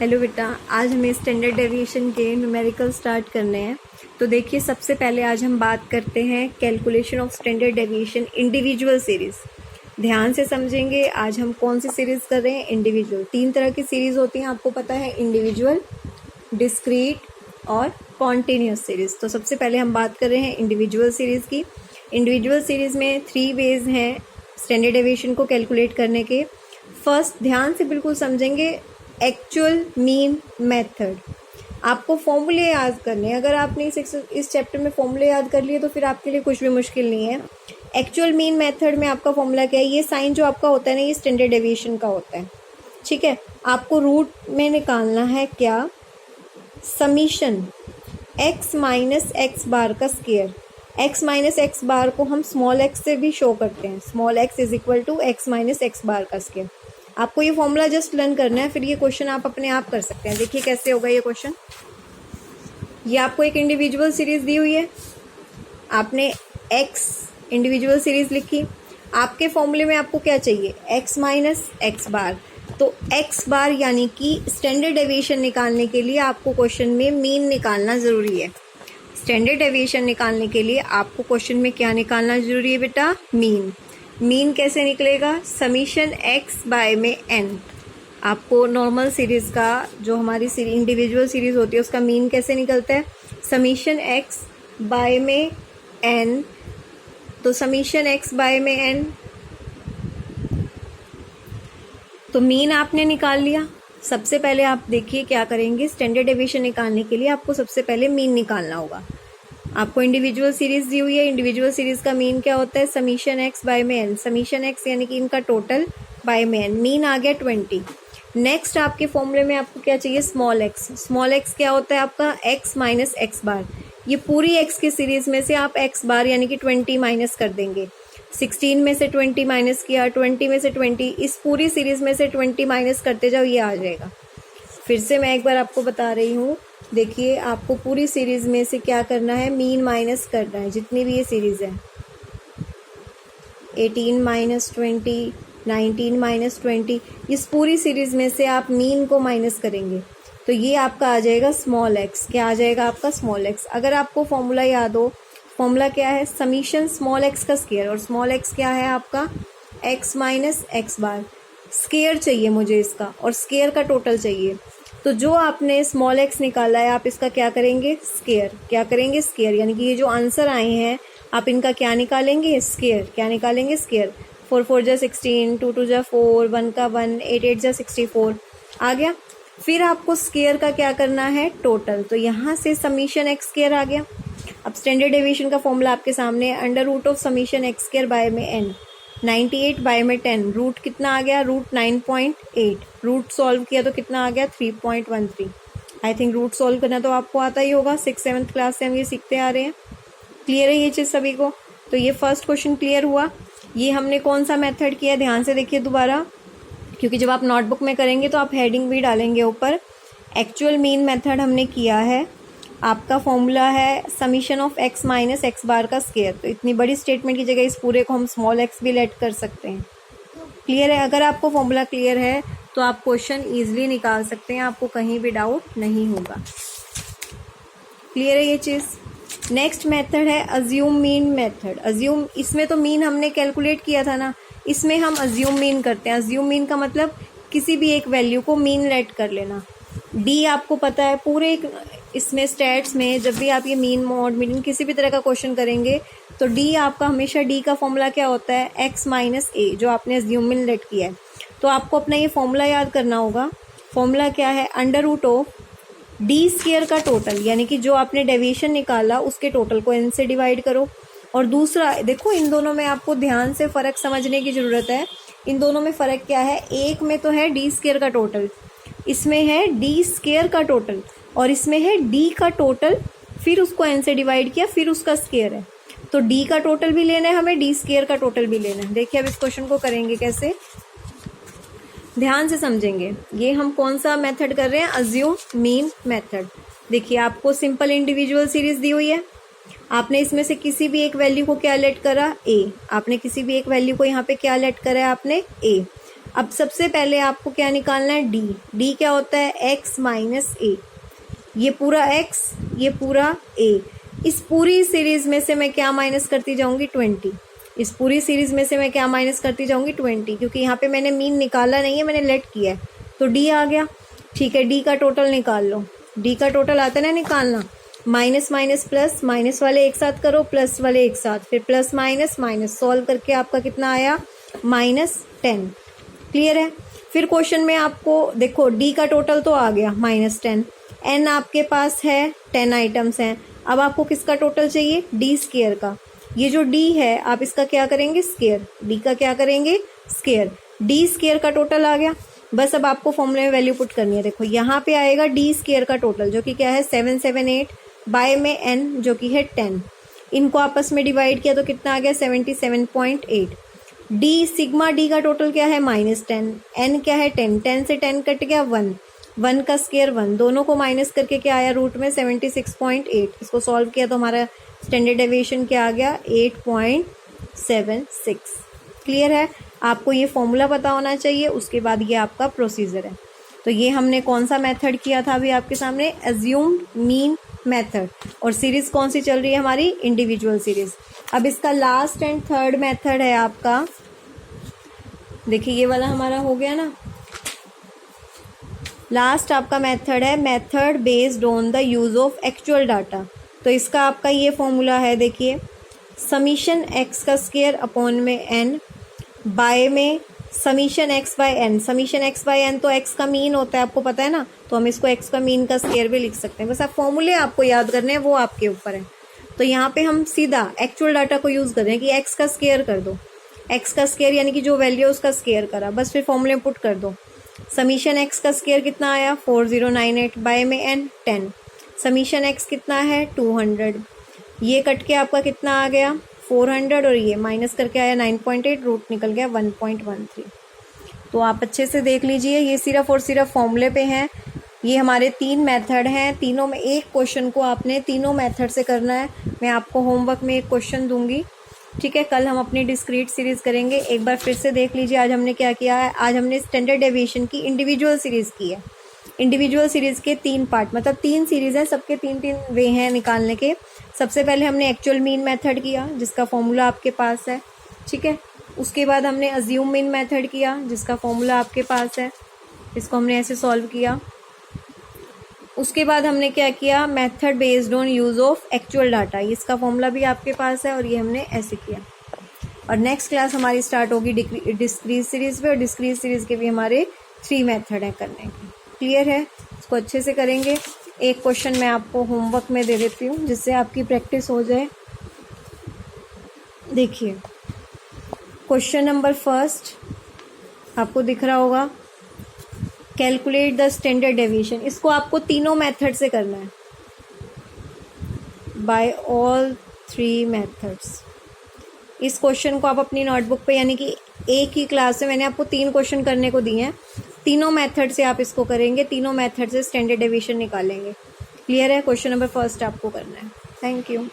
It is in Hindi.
हेलो बेटा, आज हमें स्टैंडर्ड डेविएशन के न्यूमेरिकल स्टार्ट करने हैं। तो देखिए, सबसे पहले आज हम बात करते हैं calculation of standard deviation individual series. ध्यान से समझेंगे, आज हम कौन सी सीरीज़ कर रहे हैं? इंडिविजुअल। 3 तरह की सीरीज़ होती हैं, आपको पता है, इंडिविजुअल, डिस्क्रीट और कॉन्टिन्यूस सीरीज़। तो सबसे पहले हम बात कर रहे हैं इंडिविजुअल सीरीज़ की। इंडिविजुअल सीरीज़ में 3 वेज हैं स्टैंडर्ड डेविएशन को कैलकुलेट करने के। फर्स्ट, ध्यान से बिल्कुल समझेंगे, एक्चुअल मीन मेथड। आपको फॉर्मूले याद करने हैं। अगर आपने इस चैप्टर में फॉर्मूले याद कर लिए तो फिर आपके लिए कुछ भी मुश्किल नहीं है। एक्चुअल मीन मेथड में आपका फॉर्मूला क्या है? ये साइन जो आपका होता है ना, ये स्टैंडर्ड डेविएशन का होता है। ठीक है, आपको रूट में निकालना है क्या? Summation x minus X bar का square. x minus X bar को हम स्मॉल x से भी शो करते हैं। Small x is equal to x minus X bar का स्क्वायर। आपको ये फॉर्मूला जस्ट लर्न करना है, फिर ये क्वेश्चन आप अपने आप कर सकते हैं। देखिए कैसे होगा ये क्वेश्चन। ये आपको एक इंडिविजुअल सीरीज दी हुई है, आपने x इंडिविजुअल सीरीज लिखी। आपके फॉर्मूले में आपको क्या चाहिए? x माइनस एक्स बार। तो x बार यानी कि स्टैंडर्ड डेविएशन निकालने के लिए आपको क्वेश्चन में मीन निकालना ज़रूरी है। स्टैंडर्ड डेविएशन निकालने के लिए आपको क्वेश्चन में क्या निकालना ज़रूरी है बेटा? मीन। मीन कैसे निकलेगा? समीशन x बाय में n। आपको नॉर्मल सीरीज़ का, जो हमारी इंडिविजुअल सीरीज़ होती है, उसका मीन कैसे निकलता है? समीशन x बाय में n। तो समीशन x बाय में n, तो मीन आपने निकाल लिया। सबसे पहले आप देखिए क्या करेंगे, स्टैंडर्ड डेविएशन निकालने के लिए आपको सबसे पहले मीन निकालना होगा। आपको इंडिविजुअल सीरीज दी हुई है, इंडिविजुअल सीरीज का मीन क्या होता है? समीशन एक्स बाय में एन। समीशन एक्स यानी कि इनका टोटल बाय में एन। मीन आ गया 20। नेक्स्ट आपके फॉर्मूले में आपको क्या चाहिए? Small x. स्मॉल एक्स क्या होता है आपका? एक्स माइनस एक्स बार। ये पूरी एक्स की सीरीज में से आप एक्स बार यानी कि 20 माइनस कर देंगे। 16 में से 20 माइनस किया, 20 में से 20, इस पूरी सीरीज में से 20 माइनस करते जाओ, ये आ जाएगा। फिर से मैं एक बार आपको बता रही हूँ, देखिए आपको पूरी सीरीज में से क्या करना है? मीन माइनस करना है, जितनी भी ये सीरीज है। 18 माइनस 20, 19 माइनस 20, इस पूरी सीरीज में से आप मीन को माइनस करेंगे तो ये आपका आ जाएगा स्मॉल एक्स। क्या आ जाएगा आपका? Small x. अगर आपको फॉर्मूला याद हो, फॉर्मूला क्या है? समीशन स्मॉल एक्स का स्क्वायर, और स्मॉल एक्स क्या है आपका? एक्स माइनस एक्स बार। स्क्वायर चाहिए मुझे इसका, और स्क्वायर का टोटल चाहिए। तो जो आपने स्मॉल एक्स निकाला है, आप इसका क्या करेंगे? स्क्वायर। क्या करेंगे? स्क्वायर। यानी कि ये जो आंसर आए हैं, आप इनका क्या निकालेंगे? स्क्वायर। क्या निकालेंगे? स्क्वायर। 4 4 जा 16, 2 2 जा 4, 1 का 1, 8 8 जा 64 आ गया। फिर आपको स्क्वायर का क्या करना है? टोटल। तो यहाँ से समीशन एक्स स्क्वायर आ गया। अब स्टैंडर्ड डेविएशन का फॉर्मूला आपके सामने है, under root of summation x square by में एन। 98 बाय में 10, रूट कितना आ गया? रूट 9.8। रूट सॉल्व किया तो कितना आ गया? 3.13। आई थिंक रूट सॉल्व करना तो आपको आता ही होगा, 6th-7th क्लास से हम ये सीखते आ रहे हैं। क्लियर है ये चीज़ सभी को? तो ये फर्स्ट क्वेश्चन क्लियर हुआ। ये हमने कौन सा मेथड किया? ध्यान से देखिए दोबारा, क्योंकि जब आप नोटबुक में करेंगे तो आप हेडिंग भी डालेंगे ऊपर। एक्चुअल मीन मेथड हमने किया है। आपका फॉर्मूला है summation of X minus X bar का स्क्वायर। तो इतनी बड़ी स्टेटमेंट की जगह इस पूरे को हम स्मॉल एक्स भी लेट कर सकते हैं। क्लियर है? अगर आपको फॉर्मूला क्लियर है तो आप क्वेश्चन ईजिली निकाल सकते हैं, आपको कहीं भी डाउट नहीं होगा। क्लियर है ये चीज़? नेक्स्ट मेथड है अज्यूम मीन मेथड। अज्यूम, इसमें तो मीन हमने कैलकुलेट किया था ना, इसमें हम अज्यूम मीन करते हैं। अज्यूम मीन का मतलब किसी भी एक वैल्यू को मीन लेट कर लेना। डी आपको पता है, पूरे इसमें स्टैट्स में जब भी आप ये मीन मॉड मीन किसी भी तरह का क्वेश्चन करेंगे तो डी आपका हमेशा, डी का फॉर्मूला क्या होता है? एक्स माइनस ए, जो आपने अज्यूम मीन लेट किया है। तो आपको अपना ये फॉर्मूला याद करना होगा। फॉर्मूला क्या है? Under root of d square का टोटल, यानी कि जो आपने डेविएशन निकाला उसके टोटल को एन से डिवाइड करो। और दूसरा देखो, इन दोनों में आपको ध्यान से फ़र्क समझने की ज़रूरत है। इन दोनों में फ़र्क क्या है? एक में तो है डी स्क्वायर का टोटल, इसमें है डी स्क्वायर का टोटल, और इसमें है डी का टोटल, फिर उसको एन से डिवाइड किया, फिर उसका स्क्वायर है। तो डी का टोटल भी लेना है हमें, डी स्क्वायर का टोटल भी लेना है। देखिए अब इस क्वेश्चन को करेंगे कैसे, ध्यान से समझेंगे। ये हम कौन सा मेथड कर रहे हैं? Assume mean method. देखिए आपको सिंपल इंडिविजुअल सीरीज दी हुई है, आपने इसमें से किसी भी एक वैल्यू को क्या लेट करा? ए। आपने किसी भी एक वैल्यू को यहाँ पे क्या लेट करा है? आपने ए। अब सबसे पहले आपको क्या निकालना है, डी। डी क्या होता है, x माइनस ए। ये पूरा x, ये पूरा a। इस पूरी सीरीज में से मैं क्या माइनस करती जाऊंगी, 20। इस पूरी सीरीज में से मैं क्या माइनस करती जाऊंगी, 20, क्योंकि यहाँ पे मैंने मीन निकाला नहीं है, मैंने लेट किया है, तो d आ गया। ठीक है, d का टोटल निकाल लो। d का टोटल आता है ना निकालना, माइनस माइनस प्लस, माइनस वाले एक साथ करो, प्लस वाले एक साथ, फिर प्लस माइनस माइनस, सॉल्व करके आपका कितना आया, -10। क्लियर है। फिर क्वेश्चन में आपको देखो d का टोटल तो आ गया -10, n आपके पास है 10 आइटम्स हैं। अब आपको किसका टोटल चाहिए, d स्क्वायर का। ये जो d है आप इसका क्या करेंगे, स्क्वायर। d का क्या करेंगे, स्क्वायर। d स्क्वायर का टोटल आ गया। बस अब आपको फॉर्मूले में वैल्यू पुट करनी है। देखो यहाँ पे आएगा d स्क्वायर का टोटल, जो कि क्या है 778, बाय में n जो कि है 10। इनको आपस में डिवाइड किया तो कितना आ गया, 77.8। d सिग्मा d का टोटल क्या है, -10। n क्या है 10, 10 से 10 कट गया 1, 1 का स्क्वायर 1, दोनों को माइनस करके क्या आया, रूट में 76.8। इसको सॉल्व किया तो हमारा स्टैंडर्ड डेविएशन क्या आ गया, 8.76। क्लियर है। आपको ये फॉर्मूला पता होना चाहिए, उसके बाद ये आपका प्रोसीजर है। तो ये हमने कौन सा मेथड किया था अभी आपके सामने, अज्यूम्ड मीन मेथड। और सीरीज कौन सी चल रही है हमारी, इंडिविजुअल सीरीज। अब इसका लास्ट एंड थर्ड मेथड है आपका, देखिए ये वाला हमारा हो गया ना। लास्ट आपका मेथड है method based on the use of actual data. तो इसका आपका ये फॉर्मूला है, देखिए समीशन x का स्क्वायर अपॉन में n, बाय में summation x by n। Summation x by n तो x का मीन होता है, आपको पता है ना, तो हम इसको x का मीन का स्क्वायर भी लिख सकते हैं। बस आप फॉर्मूले आपको याद करने हैं, वो आपके ऊपर है। तो यहाँ पे हम सीधा एक्चुअल डाटा को यूज़ कर रहे हैं कि x का स्क्वायर कर दो, x का स्क्वायर यानी कि जो वैल्यू है उसका स्क्वायर करा, बस फिर फॉर्मूले में पुट कर दो। समीशन x का स्क्वायर कितना आया, 4098, बाय में n 10। समीशन x कितना है, 200। ये कट के आपका कितना आ गया, 400, और ये माइनस करके आया 9.8, रूट निकल गया 1.13। तो आप अच्छे से देख लीजिए, ये सिर्फ और सिर्फ फॉर्मूले पे हैं। ये हमारे 3 मेथड हैं, तीनों में एक क्वेश्चन को आपने तीनों मेथड से करना है। मैं आपको होमवर्क में एक क्वेश्चन दूंगी, ठीक है। कल हम अपनी डिस्क्रीट सीरीज करेंगे। एक बार फिर से देख लीजिए आज हमने क्या किया है। आज हमने स्टैंडर्ड डेविएशन की इंडिविजुअल सीरीज की है। इंडिविजुअल सीरीज के 3 पार्ट, मतलब 3 सीरीज हैं, सबके 3 वे हैं निकालने के। सबसे पहले हमने एक्चुअल मीन मेथड किया, जिसका फॉर्मूला आपके पास है, ठीक है। उसके बाद हमने अज्यूम मीन मेथड किया, जिसका फॉर्मूला आपके पास है, इसको हमने ऐसे सॉल्व किया। उसके बाद हमने क्या किया, method based on use of actual data, इसका फॉर्मूला भी आपके पास है, और ये हमने ऐसे किया। और नेक्स्ट क्लास हमारी स्टार्ट होगी डिस्क्रीज सीरीज पे, और डिस्क्रीज सीरीज के भी हमारे 3 मेथड हैं करने के। क्लियर है, इसको अच्छे से करेंगे। एक क्वेश्चन मैं आपको होमवर्क में दे देती हूँ, जिससे आपकी प्रैक्टिस हो जाए। देखिए क्वेश्चन नंबर फर्स्ट आपको दिख रहा होगा, कैलकुलेट द स्टैंडर्ड डेविएशन। इसको आपको तीनों मेथड से करना है, बाय ऑल 3 मेथड्स। इस क्वेश्चन को आप अपनी नोटबुक पे, यानी कि एक ही क्लास में मैंने आपको 3 क्वेश्चन करने को दिए हैं, तीनों मेथड से आप इसको करेंगे, तीनों मेथड से स्टैंडर्ड डेविएशन निकालेंगे। क्लियर है, क्वेश्चन नंबर फर्स्ट आपको करना है। Thank you.